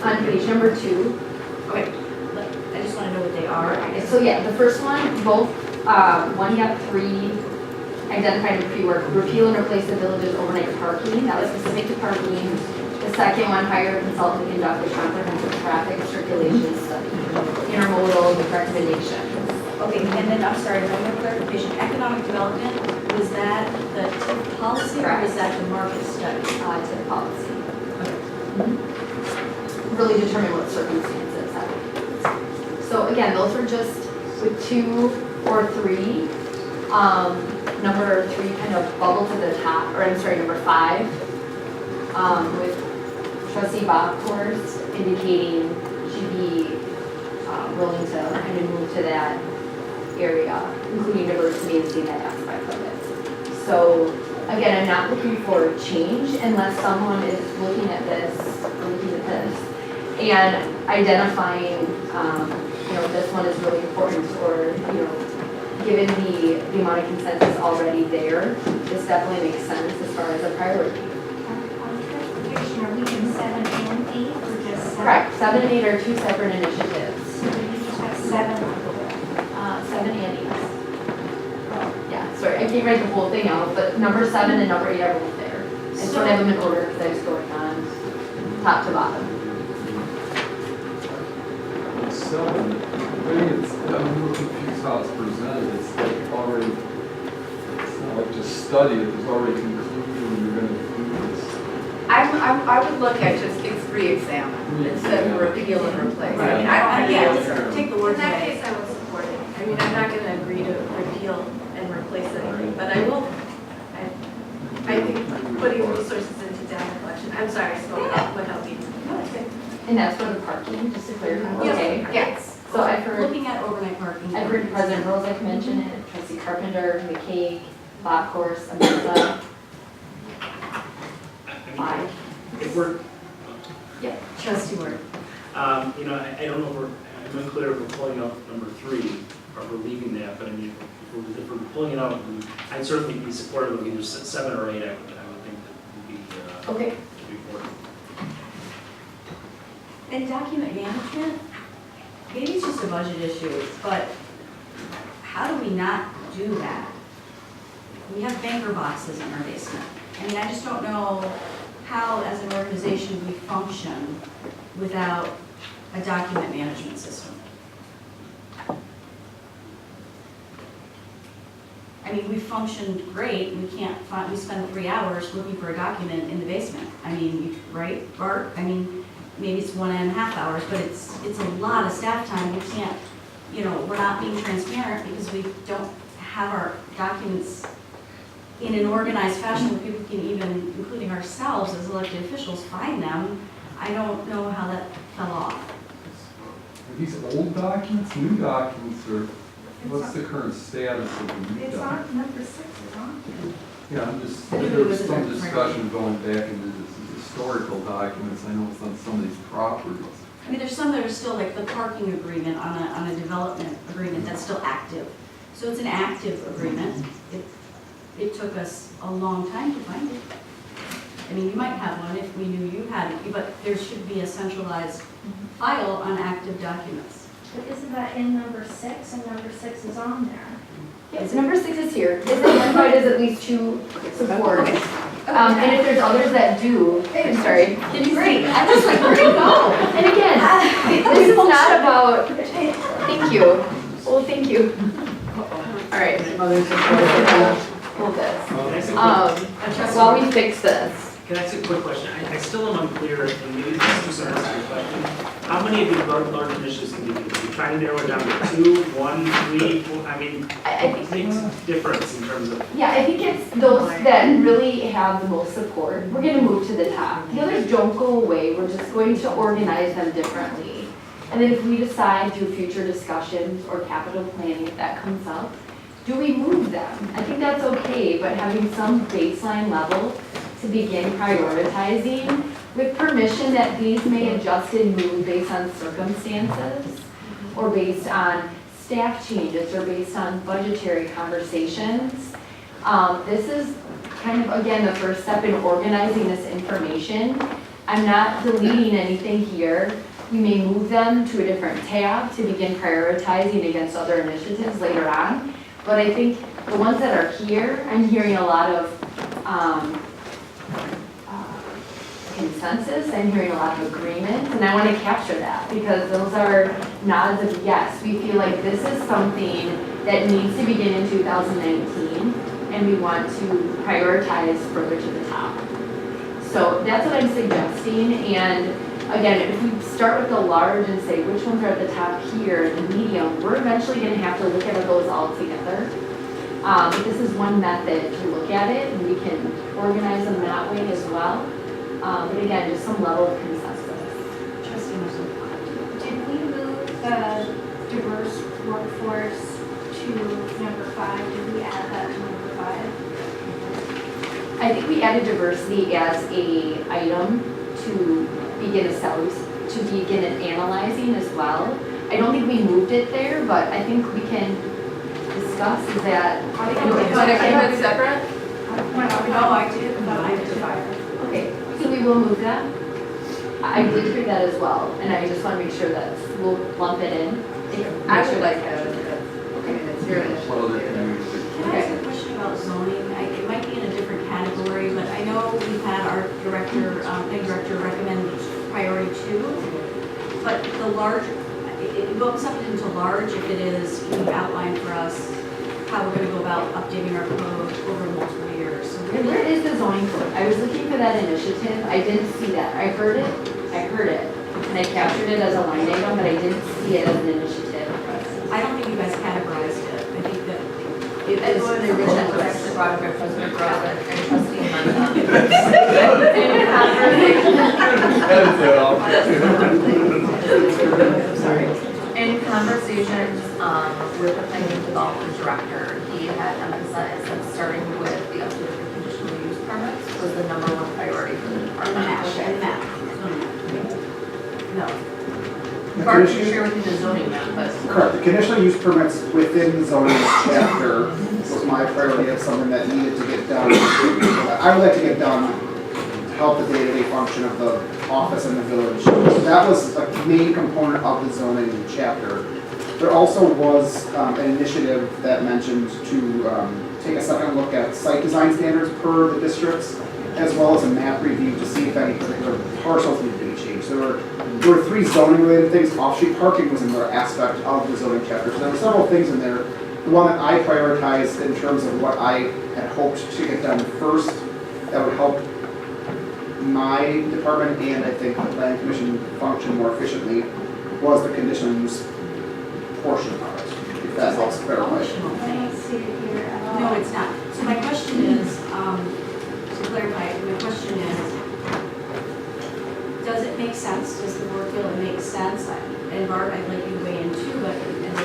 on page number 2. Okay, I just want to know what they are. So yeah, the first one, both, one got 3 identified in pre-work, repeal and replace the village's overnight parking, that was specific to parking. The second one, hire a consultant to conduct a comprehensive traffic circulation study, intermodal recommendations. Okay, and then I'm sorry, one more clarification. Economic development, was that the TIP policy or was that the market study? To the policy. Really determine what circumstances have. So again, those were just with 2 or 3. Number 3 kind of bubbled to the top, or I'm sorry, number 5, with Trustee Bobcourse indicating she'd be willing to kind of move to that area, including diversity and seeing that aspect of it. So again, I'm not looking for change unless someone is looking at this, and identifying, this one is really important, or, given the amount of consensus already there, this definitely makes sense as far as a priority. Clarification, are we in 7 and 8 or just 7? Correct, 7 and 8 are 2 separate initiatives. So we just have 7 on the list. 7 and 8. Yeah, sorry, I can't write the whole thing out, but number 7 and number 8 are both there. I just don't have them in order because I was going on top to bottom. 7, I'm a little confused how it's presented. It's like already, it's not like just study it, there's already concluded and you're going to do this. I would look at just it's re-examine instead of repeal and replace. Right. I mean, I Take the in words that away. case, I would support it. I mean, I'm not going to agree to repeal and replace anything, but I will. I think putting resources into data collection. I'm sorry, so would help you. No, it's good. And that's for the parking, just to clarify. Okay. Yes. So I've heard, Looking at overnight parking. I've heard President Rozak mention it, Trustee Carpenter, McCaig, Bob Course, Amanda. 5. If we're, Yeah. Trustee Ward. I don't know if I'm unclear if we're pulling out number 3 or if we're leaving that, but I mean, if we're pulling it out, I'd certainly be supportive of either 7 or 8. I would think that would be, Okay. would be important. And document management, maybe it's just a budget issue, but how do we not do that? We have banker boxes in our basement. I mean, I just don't know how, as an organization, we function without a document management system. I mean, we functioned great, we can't find, we spend 3 hours looking for a document in the basement. I mean, right, Bart? I mean, maybe it's 1.5 hours, but it's a lot of staff time. We can't, we're not being transparent because we don't have our documents in an organized fashion where people can even, including ourselves as elected officials, find them. I don't know how that fell off. Are these old documents, new documents, or what's the current status of the new It's documents? on, number 6 is on. Yeah, I'm just, I think it there was was a some different- discussion going back into this historical documents. I know it's on some of these properties. I mean, there's some that are still like the parking agreement on a development agreement that's still active. So it's an active agreement. It took us a long time to find it. I mean, you might have one if we knew you had it, but there should be a centralized file on active documents. But isn't that in number 6, and number 6 is on there? Yes, number 6 is here. It's identified as at least 2 support. And if there's others that do, I'm sorry. Great. I'm just like, where do you go? And again, this is not about, thank you. Well, thank you. All right. Hold this. While we fix this. Can I ask a quick question? I still am unclear, and maybe this is too simple to your question. How many of these large initiatives can you do? Are you trying to narrow it down to 2, 1, 3, 4? I mean, I it makes a difference in terms of. Yeah, I think it's those that really have the most support. We're going to move to the top. The others don't go away. We're just going to organize them differently. And then if we decide through future discussions or capital planning, if that comes up, do we move them? I think that's okay, but having some baseline level to begin prioritizing with permission that these may adjust and move based on circumstances or based on staff changes or based on budgetary conversations. This is kind of, again, the first step in organizing this information I'm not deleting anything here. We may move them to a different tab to begin prioritizing against other initiatives later on. But I think the ones that are here, I'm hearing a lot of consensus, I'm hearing a lot of agreement, and I want to capture that because those are nods of yes. We feel like this is something that needs to begin in 2019, and we want to prioritize further to the top. So that's what I'm suggesting, and again, if we start with the large and say which ones are at the top here and the medium, we're eventually going to have to look at those all together. But this is one method to look at it, and we can organize them that way as well. But again, just some level of consensus. Trustee Marshall. Did we move the diverse workforce to number 5? Did we add that to number 5? I think we added diversity as a item to begin an analyzing as well. I don't think we moved it there, but I think we can discuss is that. Want to keep it separate? No, I did, but I did 5. Okay, so we will move that. I did hear that as well, and I just want to make sure that we'll lump it in. I would like that. I mean, it's your initiative. Can I ask a question about zoning? It might be in a different category, but I know we've had our director, planning director recommend priority 2. But the large, it goes up into large if it is, can you outline for us how we're going to go about updating our code over multiple years? So And where is the zoning code? I was looking for that initiative. I didn't see that. I heard it, and I captured it as a line item, but I didn't see it as an initiative. I don't think you guys categorized it. I think that It was the original was actually brought up by President Brown and trustee Manta. In conversations with the planning development director, he had emphasized that starting with the update of the conditional use permits was the #1 priority for the department. and map. No. The Bart can condition- share with you the zoning map, but. Correct, the conditional use permits within the zoning chapter was my priority of something that needed to get done. I would like to get done to help the day-to-day function of the office and the village. So that was a main component of the zoning chapter. There also was an initiative that mentioned to take a second look at site design standards per the districts, as well as a map review to see if any particular parcels need to be changed. There were 3 zoning related things. Off-street parking was another aspect of the zoning chapter. So there were several things in there. The one that I prioritized in terms of what I had hoped to get done first that would help my department and I think the planning commission function more efficiently was the conditional use portion of it, if that helps clarify. Functional I thing. don't see it here at all. No, it's not. So my question is, to clarify, my question is, does it make sense? Does the board feel it makes sense? And Barb, I'd like you to weigh in too, but, and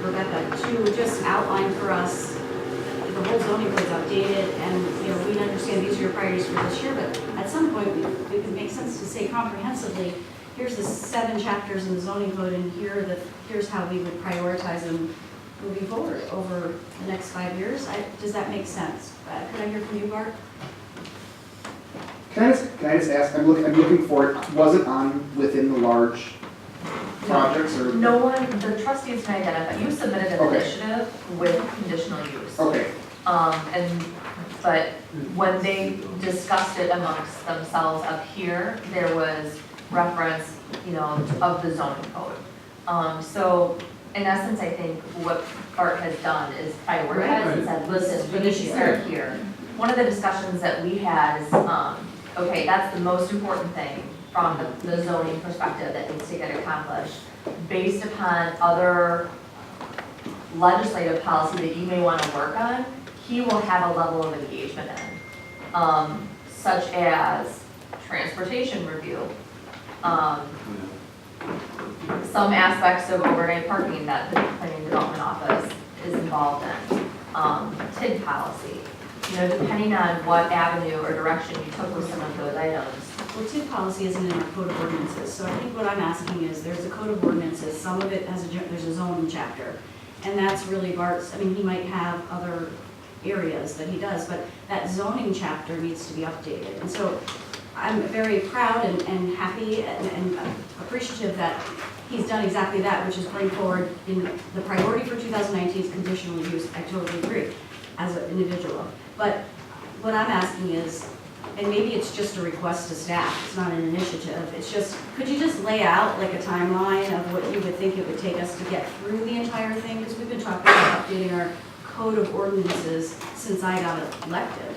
Rebecca, to just outline for us, the whole zoning code's updated, and, you know, we understand these are your priorities for this year, but at some point, it would make sense to say comprehensively, here's the 7 chapters in the zoning code, and here's how we would prioritize them moving forward over the next 5 years. Does that make sense? Could I hear from you, Bart? Can I just ask, I'm looking for it, was it on within the large projects or? No one, the trustees can identify, you submitted an Okay. initiative with conditional use. Okay, But when they discussed it amongst themselves up here, there was reference, you know, of the zoning code. So in essence, I think what Bart has done is prioritized and said, listen, we need to start here. One of the discussions that we had is, okay, that's the most important thing from the zoning perspective that needs to get accomplished based upon other legislative policy that you may want to work on. He will have a level of engagement in, such as transportation review, some aspects of overnight parking that the planning development office is involved in, TID policy. You know, depending on what avenue or direction you took with some of those items. Well, TID policy isn't in our code of ordinances, so I think what I'm asking is, there's a code of ordinances, some of it has there's a zoning chapter, and that's really Bart's, I mean, he might have other areas that he does, but that zoning chapter needs to be updated. And so I'm very proud and happy and appreciative that he's done exactly that, which is bring forward in the priority for 2019 is conditional use. I totally agree as an individual. But what I'm asking is, and maybe it's just a request to staff, it's not an initiative, it's just, could you just lay out like a timeline of what you would think it would take us to get through the entire thing? Because we've been talking about updating our code of ordinances since I got elected.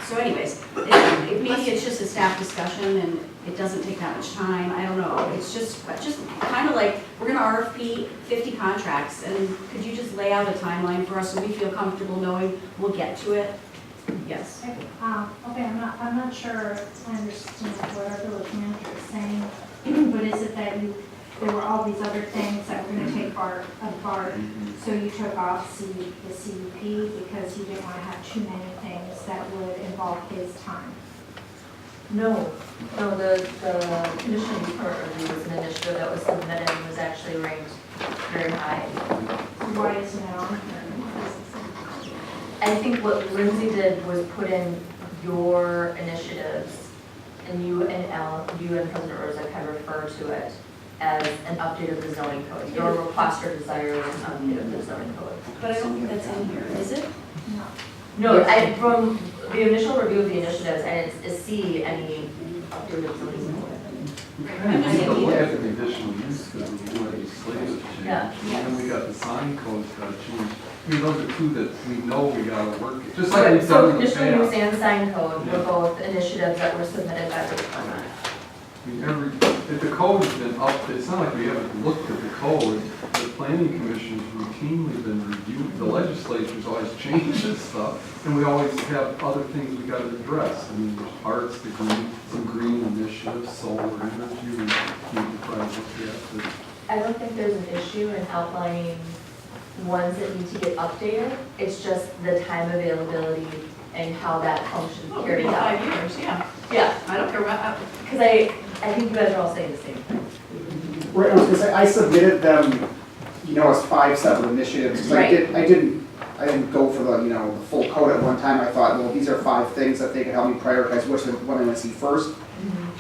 So anyways, maybe it's just a staff discussion and it doesn't take that much time, I don't know. It's just kind of like, we're gonna RFP 50 contracts, and could you just lay out a timeline for us so we feel comfortable knowing we'll get to it? Yes. Okay, I'm not sure I understand what our village manager is saying, but is it that there were all these other things that were gonna take part of BART, so you took off the CUP because you didn't wanna have too many things that would involve his time? No, the conditional use permit review was an initiative that was submitted and was actually ranked very high. Why isn't it on here? I think what Lindsay did was put in your initiatives, and you and President Rozak had referred to it as an update of the zoning code. Your request or desire was an update of the zoning code. But I don't think that's in here, is it? No. No, from the initial review of the initiatives, and it's C, any update of zoning code. And we still look at the conditional use because of the legislative change. Yeah. And we got the sign codes got changed. I mean, those are two that we know we gotta work, just like we've So done in the conditional use past. and sign code were Yeah. both initiatives that were submitted by the department. I mean, if the code has been up, it's not like we haven't looked at the code. The planning commission's routinely been reviewed, the legislature's always changed this stuff, and we always have other things we gotta address. I mean, there's parts, some green initiatives, solar energy, we need to try to look at. I don't think there's an issue in outlining ones that need to get updated. It's just the time availability and how that functions carried out. 5 years, yeah. Yeah, I don't care about, because I think you guys are all saying the same thing. Right, I was gonna say, I submitted them, as 5 separate initiatives, because Right. I didn't go for the full code at one time. I thought, well, these are 5 things that they could help me prioritize which one I want to see first.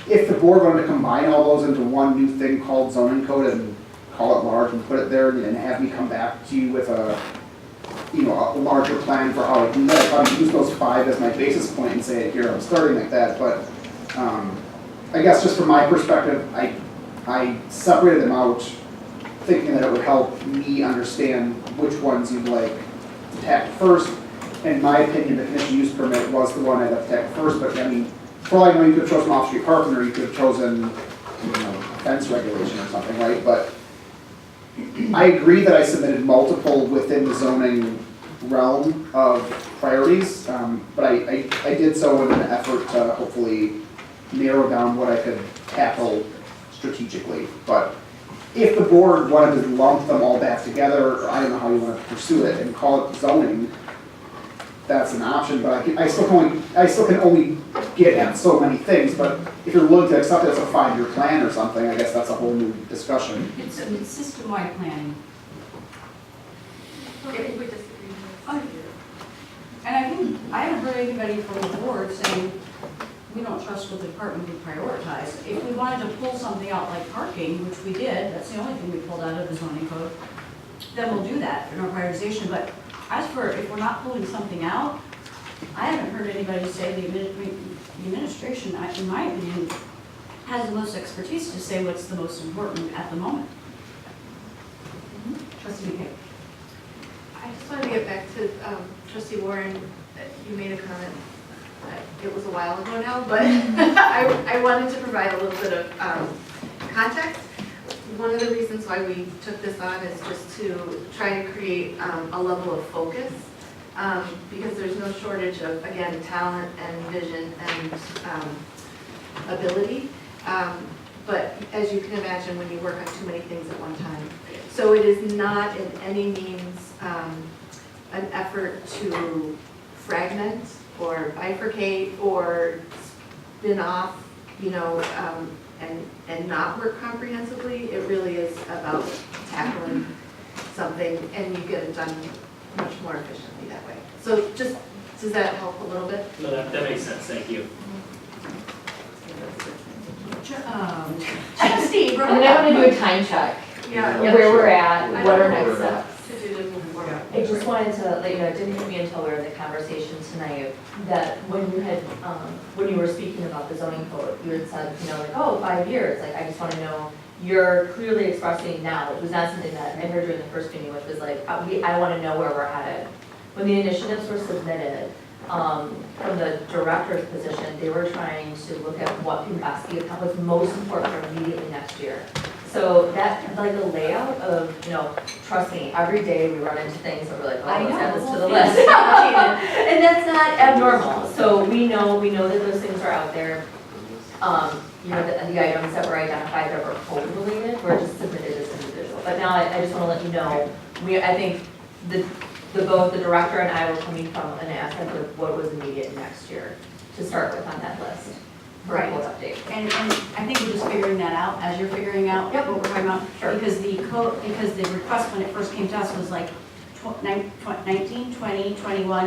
If the board wanted to combine all those into one new thing called zoning code and call it large and put it there and have me come back to you with a larger plan for how I do that, I'd probably use those 5 as my basis point and say, here, I'm starting like that, but I guess just from my perspective, I separated them out thinking that it would help me understand which ones you'd like to tackle first. In my opinion, the conditional use permit was the one I'd have to tackle first, but I mean, for all I know, you could have chosen off-street parking, or you could have chosen, fence regulation or something, right? But I agree that I submitted multiple within the zoning realm of priorities, but I did so in an effort to hopefully narrow down what I could tackle strategically. But if the board wanted to lump them all back together, or I don't know how you want to pursue it, and call it zoning, that's an option, but I still can only get at so many things. But if you're willing to accept it as a 5-year plan or something, I guess that's a whole new discussion. it's system-wide planning. And I think, I haven't heard anybody from the board saying, we don't trust what the department would prioritize. If we wanted to pull something out like parking, which we did, that's the only thing we pulled out of the zoning code, then we'll do that in our prioritization. But as for, if we're not pulling something out, I haven't heard anybody say the administration, in my opinion, has the most expertise to say what's the most important at the moment. Trustee McKay. I just wanted to get back to Trustee Warren. You made a comment, it was a while ago now, but I wanted to provide a little bit of context. One of the reasons why we took this on is just to try to create a level of focus, because there's no shortage of, again, talent and vision and ability. But as you can imagine, when you work on too many things at one time. So it is not in any means an effort to fragment or bifurcate or spin off, and not work comprehensively. It really is about tackling something, and you get it done much more efficiently that way. So just Does that help a little bit? No, that makes sense, thank you. Trustee, And then I wanna do a time check, Yeah. where we're at, what are next steps. To do to move forward. I just wanted to let you know, it didn't hit me until we were in the conversation tonight, that when you had, when you were speaking about the zoning code, you had said, you know, like, oh, 5 years, like, I just wanna know, you're clearly expressing now, it was not something that I heard you in the first meeting, which was like, I wanna know where we're headed. When the initiatives were submitted, from the director's position, they were trying to look at what can best be, what's most important for immediately next year. So that, like the layout of, you know, trust me, every day we run into things that we're like, oh, I let's add know. this to the list. And that's not abnormal, so we know that those things are out there. You know, the items that were identified that were code related were just submitted as individual. But now I just wanna let you know, I think both the director and I were coming from an aspect of what was immediate next year to start with on that list for a Right. code update. And I think we're just figuring that out as you're figuring out Yep. what we're talking about. Sure. Because the code, because the request when it first came to us was like 19, 20, 21,